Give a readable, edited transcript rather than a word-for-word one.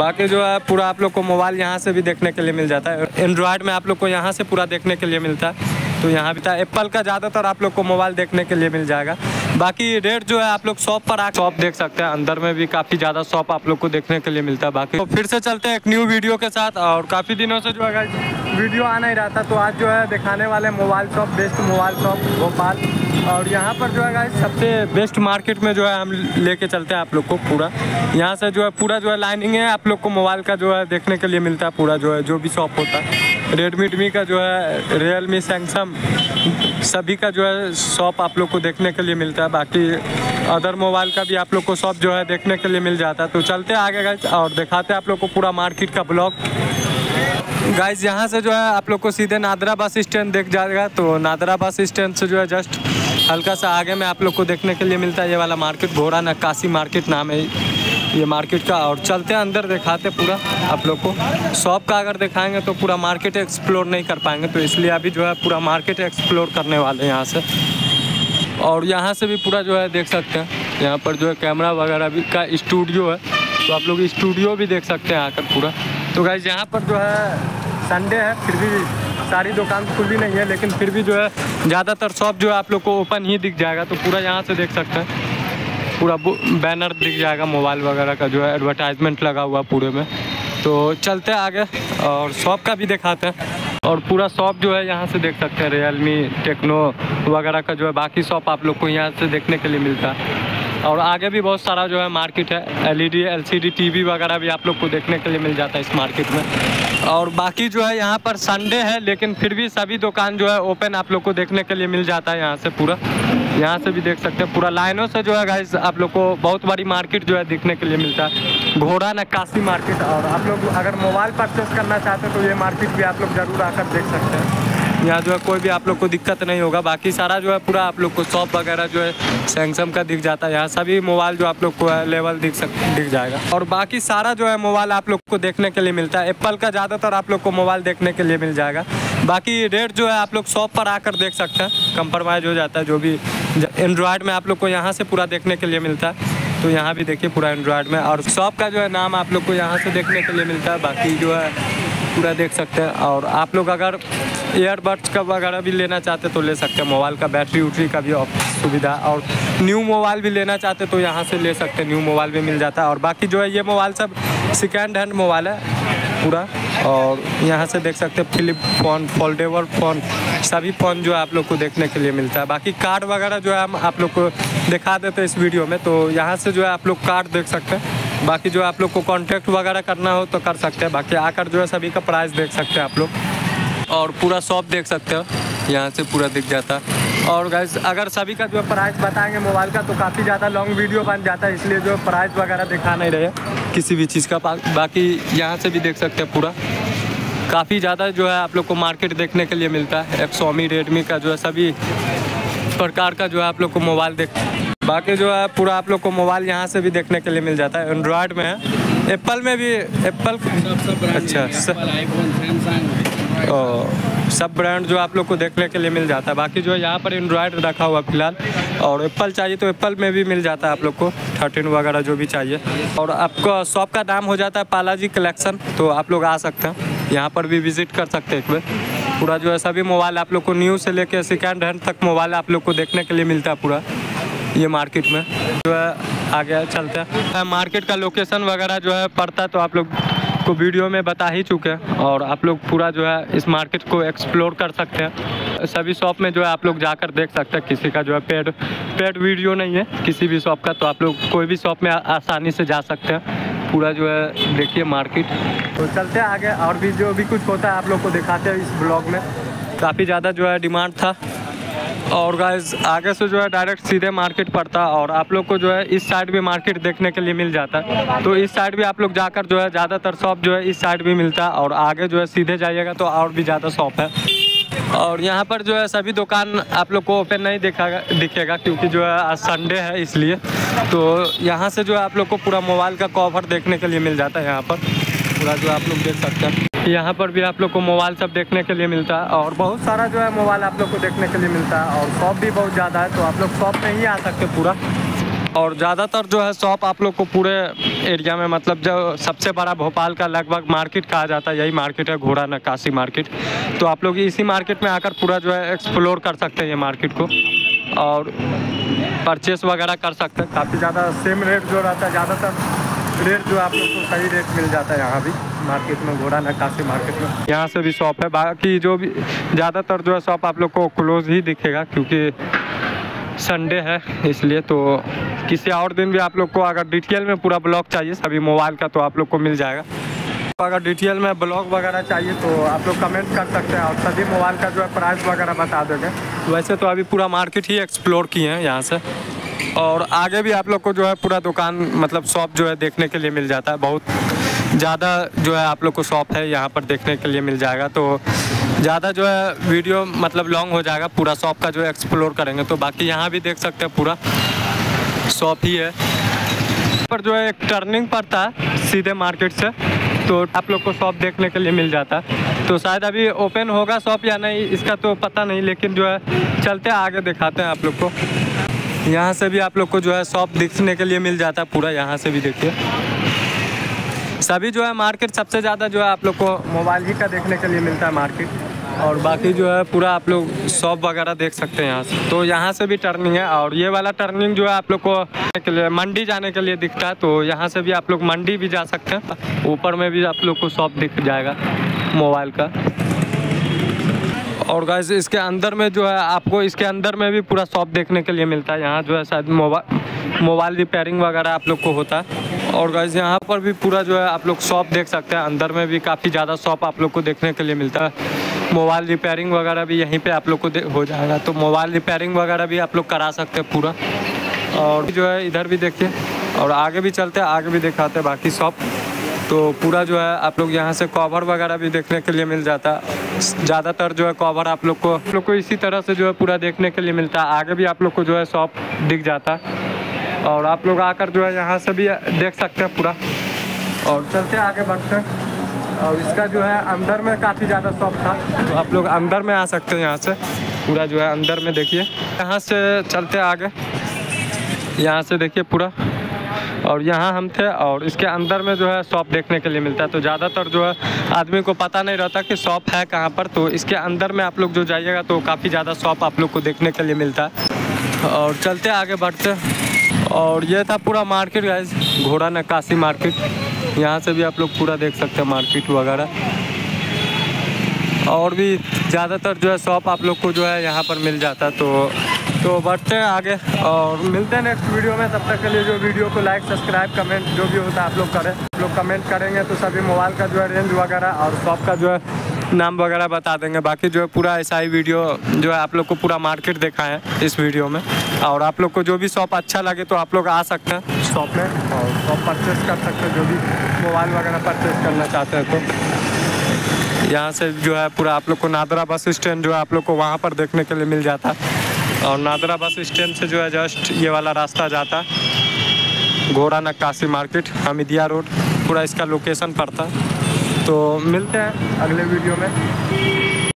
बाकी जो है पूरा आप लोग को मोबाइल यहाँ से भी देखने के लिए मिल जाता है। एंड्रॉयड में आप लोग को यहाँ से पूरा देखने के लिए मिलता है। तो यहाँ भी था एप्पल का ज़्यादातर आप लोग को मोबाइल देखने के लिए मिल जाएगा। बाकी रेट जो है आप लोग शॉप पर आकर शॉप देख सकते हैं। अंदर में भी काफ़ी ज़्यादा शॉप आप लोग को देखने के लिए मिलता है। बाकी तो फिर से चलते हैं एक न्यू वीडियो के साथ। और काफ़ी दिनों से जो है वीडियो आना ही रहा था, तो आज जो है दिखाने वाले mobile shop, best mobile shop Bhopal. और यहाँ पर जो है सबसे बेस्ट मार्केट में जो है हम लेके चलते हैं आप लोग को पूरा। यहाँ से जो है पूरा जो है लाइनिंग है आप लोग को मोबाइल का जो है देखने के लिए मिलता है। पूरा जो है जो भी शॉप होता है, रेडमी का जो है, रियलमी, सैमसंग सभी का जो है शॉप आप लोग को देखने के लिए मिलता है। बाकी अदर मोबाइल का भी आप लोग को शॉप जो है देखने के लिए मिल जाता है। तो चलते आगे गाइस और दिखाते हैं आप लोग को पूरा मार्केट का ब्लॉग। गाइस यहाँ से जो है आप लोग को सीधे नादरा बस स्टैंड देख जाएगा। तो नादरा बस स्टैंड से जो है जस्ट हल्का सा आगे में आप लोग को देखने के लिए मिलता है ये वाला मार्केट। घोड़ा नक्काशी मार्केट नाम है ये मार्केट का। और चलते हैं अंदर, दिखाते पूरा आप लोग को। शॉप का अगर दिखाएंगे तो पूरा मार्केट एक्सप्लोर नहीं कर पाएंगे, तो इसलिए अभी जो है पूरा मार्केट एक्सप्लोर करने वाले हैं यहाँ से। और यहाँ से भी पूरा जो है देख सकते हैं, यहाँ पर जो है कैमरा वगैरह भी का स्टूडियो है, तो आप लोग स्टूडियो भी देख सकते हैं आकर पूरा। तो गाइस यहाँ पर जो है संडे है, फिर भी सारी दुकान खुली नहीं है, लेकिन फिर भी जो है ज़्यादातर शॉप जो है आप लोग को ओपन ही दिख जाएगा। तो पूरा यहाँ से देख सकते हैं, पूरा बैनर दिख जाएगा मोबाइल वगैरह का, जो है एडवर्टाइजमेंट लगा हुआ पूरे में। तो चलते हैं आगे और शॉप का भी दिखाते हैं। और पूरा शॉप जो है यहाँ से देख सकते हैं, रियलमी, टेक्नो वगैरह का जो है बाकी शॉप आप लोग को यहाँ से देखने के लिए मिलता है। और आगे भी बहुत सारा जो है मार्केट है, LED LCD TV वगैरह भी आप लोग को देखने के लिए मिल जाता है इस मार्केट में। और बाकी जो है यहाँ पर संडे है, लेकिन फिर भी सभी दुकान जो है ओपन आप लोग को देखने के लिए मिल जाता है यहाँ से पूरा। यहाँ से भी देख सकते हैं पूरा लाइनों से जो है गाइस आप लोग को बहुत बड़ी मार्केट जो है देखने के लिए मिलता है, घोड़ा नक्काशी मार्केट। और आप लोग अगर मोबाइल परचेस करना चाहते हैं तो ये मार्केट भी आप लोग ज़रूर आकर देख सकते हैं। यहाँ जो है कोई भी आप लोग को दिक्कत नहीं होगा। बाकी सारा जो है पूरा आप लोग को शॉप वगैरह जो है सैमसंग का दिख जाता है। यहाँ सभी मोबाइल जो आप लोग को है लेवल दिख जाएगा। और बाकी सारा जो है मोबाइल आप लोग को देखने के लिए मिलता है। एप्पल का ज़्यादातर आप लोग को मोबाइल देखने के लिए मिल जाएगा। बाकी रेट जो है आप लोग शॉप पर आकर देख सकते हैं, कंप्रोमाइज़ हो जाता है जो भी। एंड्रॉयड में आप लोग को यहाँ से पूरा देखने के लिए मिलता है, तो यहाँ भी देखिए पूरा एंड्रॉयड में। और शॉप का जो है नाम आप लोग को यहाँ से देखने के लिए मिलता है। बाकी जो है पूरा देख सकते हैं। और आप लोग अगर ईयरबड्स का वगैरह भी लेना चाहते तो ले सकते हैं, मोबाइल का बैटरी उटरी का भी सुविधा। और न्यू मोबाइल भी लेना चाहते तो यहाँ से ले सकते हैं, न्यू मोबाइल भी मिल जाता है। और बाकी जो है ये मोबाइल सब सेकेंड हैंड मोबाइल है पूरा। और यहाँ से देख सकते हैं फ्लिप फ़ोन, फोल्डेबल फ़ोन, सभी फ़ोन जो है आप लोग को देखने के लिए मिलता है। बाकी कार्ड वगैरह जो है हम आप लोग को दिखा देते हैं इस वीडियो में, तो यहाँ से जो है आप लोग कार्ड देख सकते हैं। बाकी जो आप लोग को कॉन्टैक्ट वगैरह करना हो तो कर सकते हैं। बाकी आकर जो है सभी का प्राइस देख सकते हैं आप लोग। और पूरा शॉप देख सकते हो, यहाँ से पूरा दिख जाता है। और गाइस अगर सभी का जो प्राइस बताएंगे मोबाइल का तो काफ़ी ज़्यादा लॉन्ग वीडियो बन जाता है, इसलिए जो प्राइस वगैरह दिखा नहीं रहे किसी भी चीज़ का। बाकी यहाँ से भी देख सकते हैं पूरा काफ़ी ज़्यादा जो है आप लोग को मार्केट देखने के लिए मिलता है। Xiaomi, रेडमी का जो है सभी प्रकार का जो है आप लोग को मोबाइल बाकी जो है पूरा आप लोग को मोबाइल यहाँ से भी देखने के लिए मिल जाता है। एंड्रॉयड में है, एप्पल में भी, एप्पल अच्छा सब ब्रांड जो आप लोग को देखने के लिए मिल जाता है। बाकी जो है यहाँ पर एंड्रॉयड रखा हुआ फिलहाल। और एप्पल चाहिए तो एप्पल में भी मिल जाता है आप लोग को, 13 वगैरह जो भी चाहिए। और आपका शॉप का नाम हो जाता है बालाजी कलेक्शन, तो आप लोग आ सकते हैं, यहाँ पर भी विजिट कर सकते हैं एक बार। पूरा जो है सभी मोबाइल आप लोग को न्यू से लेकर सेकेंड हैंड तक मोबाइल आप लोग को देखने के लिए मिलता है पूरा ये मार्केट में। जो है आगे चलते हैं, मार्केट का लोकेशन वगैरह जो है पड़ता है तो आप लोग को वीडियो में बता ही चुके हैं। और आप लोग पूरा जो है इस मार्केट को एक्सप्लोर कर सकते हैं। सभी शॉप में जो है आप लोग जाकर देख सकते हैं, किसी का जो है पेड वीडियो नहीं है किसी भी शॉप का, तो आप लोग कोई भी शॉप में आसानी से जा सकते हैं। पूरा जो है देखिए मार्केट। तो चलते हैं आगे, और भी जो भी कुछ होता है आप लोग को दिखाते हैं इस ब्लॉग में। काफ़ी ज़्यादा जो है डिमांड था। और गाइस आगे से जो है डायरेक्ट सीधे मार्केट पड़ता है। और आप लोग को जो है इस साइड भी मार्केट देखने के लिए मिल जाता है, तो इस साइड भी आप लोग जाकर जो है ज़्यादातर शॉप जो है इस साइड भी मिलता है। और आगे जो है सीधे जाइएगा तो और भी ज़्यादा शॉप है। और यहाँ पर जो है सभी दुकान आप लोग को ओपन नहीं दिखेगा क्योंकि जो है आज संडे है, इसलिए। तो यहाँ से जो है आप लोग को पूरा मोबाइल का कवर देखने के लिए मिल जाता है। यहाँ पर पूरा जो आप लोग देख सकते हैं, यहाँ पर भी आप लोग को मोबाइल सब देखने के लिए मिलता है। और बहुत सारा जो है मोबाइल आप लोग को देखने के लिए मिलता है। और शॉप भी बहुत ज़्यादा है, तो आप लोग शॉप में ही आ सकते पूरा। और ज़्यादातर जो है शॉप आप लोग को पूरे एरिया में, मतलब जो सबसे बड़ा भोपाल का लगभग मार्केट कहा जाता है, यही मार्केट है घोड़ा नक्काशी मार्केट। तो आप लोग इसी मार्केट में आकर पूरा जो है एक्सप्लोर कर सकते हैं ये मार्केट को और परचेस वगैरह कर सकते हैं। काफ़ी ज़्यादा सेम रेट जो रहता है, ज़्यादातर रेट जो आप लोग को सही रेट मिल जाता है यहाँ भी मार्केट में, घोड़ा नक्काशी मार्केट में। यहाँ से भी शॉप है, बाकी जो भी ज़्यादातर जो है शॉप आप लोग को क्लोज ही दिखेगा क्योंकि संडे है इसलिए। तो किसी और दिन भी आप लोग को अगर डिटेल में पूरा ब्लॉग चाहिए सभी मोबाइल का तो आप लोग को मिल जाएगा। तो अगर डिटेल में ब्लॉग वगैरह चाहिए तो आप लोग कमेंट कर सकते हैं और सभी मोबाइल का जो है प्राइस वगैरह बता देंगे। वैसे तो अभी पूरा मार्केट ही एक्सप्लोर किए हैं यहाँ से, और आगे भी आप लोग को जो है पूरा दुकान मतलब शॉप जो है देखने के लिए मिल जाता है। बहुत ज़्यादा जो है आप लोग को शॉप है यहाँ पर देखने के लिए मिल जाएगा। तो ज़्यादा जो है वीडियो मतलब लॉन्ग हो जाएगा, पूरा शॉप का जो है एक्सप्लोर करेंगे। तो बाकी यहाँ भी देख सकते हैं पूरा शॉप ही है। पर जो है एक टर्निंग पड़ता है सीधे मार्केट से, तो आप लोग को शॉप देखने के लिए मिल जाता है। तो शायद अभी ओपन होगा शॉप या नहीं इसका तो पता नहीं, लेकिन जो है चलते आगे दिखाते हैं आप लोग को। यहाँ से भी आप लोग को जो है शॉप दिखने के लिए मिल जाता है पूरा। यहाँ से भी देखिए सभी जो है मार्केट सबसे ज़्यादा जो है आप लोग को मोबाइल ही का देखने के लिए मिलता है मार्केट, और बाकी जो है पूरा आप लोग शॉप वगैरह देख सकते हैं यहाँ से। तो यहाँ से भी टर्निंग है, और ये वाला टर्निंग जो है आप लोग को के लिए मंडी जाने के लिए दिखता है। तो यहाँ से भी आप लोग मंडी भी जा सकते हैं, ऊपर में भी आप लोग को शॉप दिख जाएगा मोबाइल का। और गाइस इसके अंदर में जो है आपको इसके अंदर में भी पूरा शॉप देखने के लिए मिलता है। यहाँ जो है शायद मोबाइल रिपेयरिंग वगैरह आप लोग को होता है। और गाइस यहाँ पर भी पूरा जो है आप लोग शॉप देख सकते हैं, अंदर में भी काफ़ी ज़्यादा शॉप आप लोग को देखने के लिए मिलता है। मोबाइल रिपेयरिंग वगैरह भी यहीं पे आप लोग को हो जाएगा, तो मोबाइल रिपेयरिंग वगैरह भी आप लोग करा सकते हैं पूरा। और जो है इधर भी देखिए, और आगे भी चलते हैं, आगे भी दिखाते हैं बाकी शॉप। तो पूरा जो है आप लोग यहाँ से कवर वगैरह भी देखने के लिए मिल जाता है। ज़्यादातर जो है कवर आप लोग को इसी तरह से जो है पूरा देखने के लिए मिलता है। आगे भी आप लोग को जो है शॉप दिख जाता है, और आप लोग आकर जो है यहाँ से भी देख सकते हैं पूरा। और चलते आगे बढ़ते हैं, और इसका जो है अंदर में काफ़ी ज़्यादा शॉप था, तो आप लोग अंदर में आ सकते हैं यहाँ से पूरा जो है अंदर में देखिए। यहाँ से चलते आगे, यहाँ से देखिए पूरा, और यहाँ हम थे, और इसके अंदर में जो है शॉप देखने के लिए मिलता है। तो ज़्यादातर जो है आदमी को पता नहीं रहता कि शॉप है कहाँ पर, तो इसके अंदर में आप लोग जो जाइएगा तो काफ़ी ज़्यादा शॉप आप लोग को देखने के लिए मिलता है। और चलते आगे बढ़ते, और ये था पूरा मार्केट गाइस, घोड़ा नक्काशी मार्केट। यहाँ से भी आप लोग पूरा देख सकते हैं मार्केट वगैरह, और भी ज़्यादातर जो है शॉप आप लोग को जो है यहाँ पर मिल जाता है। तो बढ़ते हैं आगे और मिलते हैं नेक्स्ट वीडियो में। तब तक के लिए जो वीडियो को लाइक सब्सक्राइब कमेंट जो भी होता है आप लोग करें। आप लोग कमेंट करेंगे तो सभी मोबाइल का जो है रेंज वगैरह और शॉप का जो है नाम वगैरह बता देंगे। बाकी जो है पूरा ऐसा ही वीडियो जो है आप लोग को पूरा मार्केट देखा है इस वीडियो में, और आप लोग को जो भी शॉप अच्छा लगे तो आप लोग आ सकते हैं शॉप में और शॉप परचेस कर सकते हैं, जो भी मोबाइल वगैरह परचेस करना चाहते हैं। तो यहाँ से जो है पूरा आप लोग को नादरा बस स्टैंड जो है आप लोग को वहाँ पर देखने के लिए मिल जाता है, और नादरा बस स्टैंड से जो है जस्ट ये वाला रास्ता जाता है घोड़ा नक्काशी मार्केट, हमीदिया रोड, पूरा इसका लोकेशन पड़ता है। तो मिलते हैं अगले वीडियो में।